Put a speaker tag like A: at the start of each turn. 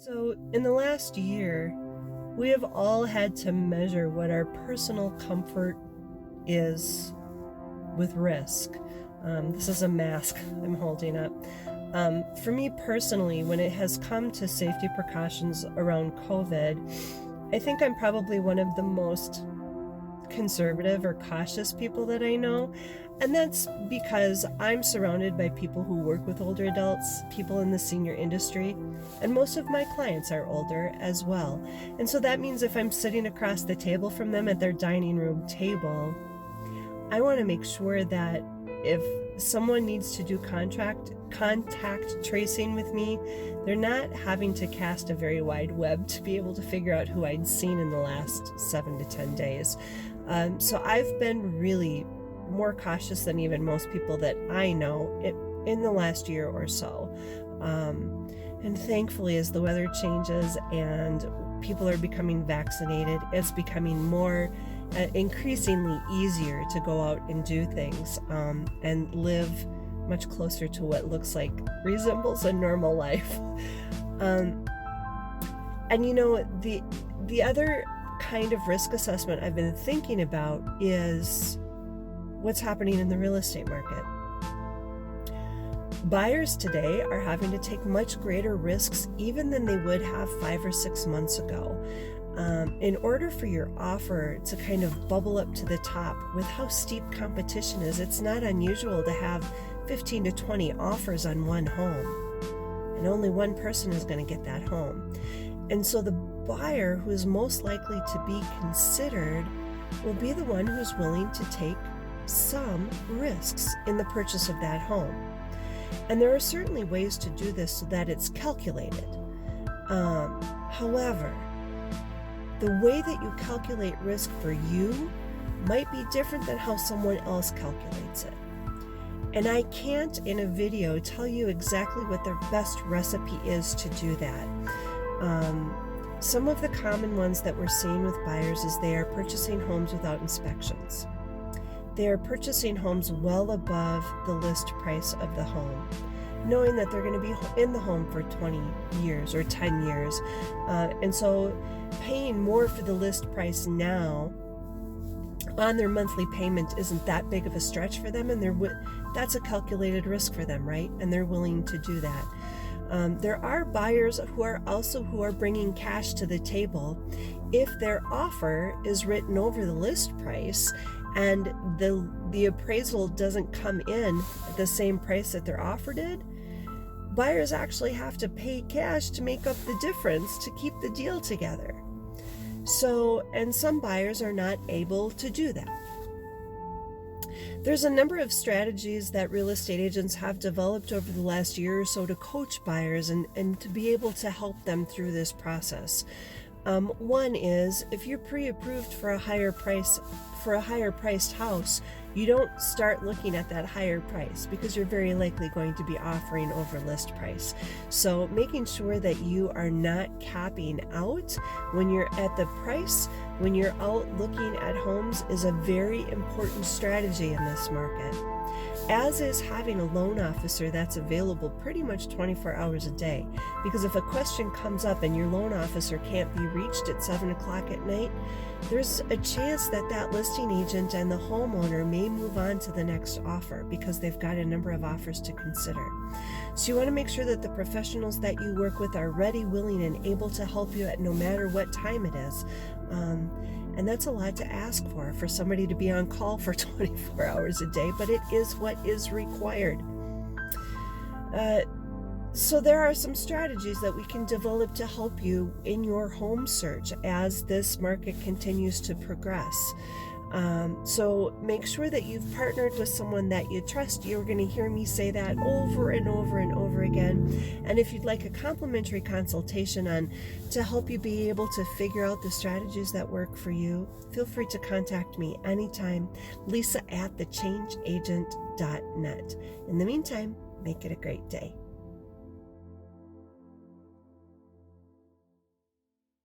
A: So, in the last year, we have all had to measure what our personal comfort is with risk. This is a mask I'm holding up. For me personally, when it has come to safety precautions around COVID, I think I'm probably one of the most conservative or cautious people that I know. And that's because I'm surrounded by people who work with older adults, people in the senior industry, and most of my clients are older as well. And so that means if I'm sitting across the table from them at their dining room table, I want to make sure that if someone needs to do contact tracing with me, they're not having to cast a very wide web to be able to figure out who I'd seen in the last 7 to 10 days. So I've been really more cautious than even most people that I know in the last year or so. And thankfully, as the weather changes and people are becoming vaccinated, it's becoming more increasingly easier to go out and do things and live much closer to what looks like resembles a normal life. And you know, the other kind of risk assessment I've been thinking about is what's happening in the real estate market. Buyers today are having to take much greater risks even than they would have 5 or 6 months ago. In order for your offer to kind of bubble up to the top with how steep competition is, it's not unusual to have 15 to 20 offers on one home, and only one person is going to get that home. And so the buyer who is most likely to be considered will be the one who's willing to take some risks in the purchase of that home. And there are certainly ways to do this so that it's calculated. However, the way that you calculate risk for you might be different than how someone else calculates it. And I can't in a video tell you exactly what the best recipe is to do that. Some of the common ones that we're seeing with buyers is they are purchasing homes without inspections. They are purchasing homes well above the list price of the home, knowing that they're going to be in the home for 20 years or 10 years. And so paying more for the list price now on their monthly payment isn't that big of a stretch for them, and that's a calculated risk for them, right? And they're willing to do that. There are buyers who are bringing cash to the table if their offer is written over the list price and the appraisal doesn't come in at the same price that their offer did. Buyers actually have to pay cash to make up the difference to keep the deal together. So, and some buyers are not able to do that. There's a number of strategies that real estate agents have developed over the last year or so to coach buyers and to be able to help them through this process. One is, if you're pre-approved for a higher priced house, you don't start looking at that higher price because you're very likely going to be offering over list price. So making sure that you are not capping out when you're at the price, when you're out looking at homes, is a very important strategy in this market. As is having a loan officer that's available pretty much 24 hours a day. Because if a question comes up and your loan officer can't be reached at 7 o'clock at night, there's a chance that that listing agent and the homeowner may move on to the next offer because they've got a number of offers to consider. So you want to make sure that the professionals that you work with are ready, willing, and able to help you at no matter what time it is. And that's a lot to ask for somebody to be on call for 24 hours a day, but it is what is required. So there are some strategies that we can develop to help you in your home search as this market continues to progress. So make sure that you've partnered with someone that you trust. You're going to hear me say that over and over and over again. And if you'd like a complimentary consultation to help you be able to figure out the strategies that work for you, feel free to contact me anytime, Lisa@thechangeagent.net. In the meantime, make it a great day.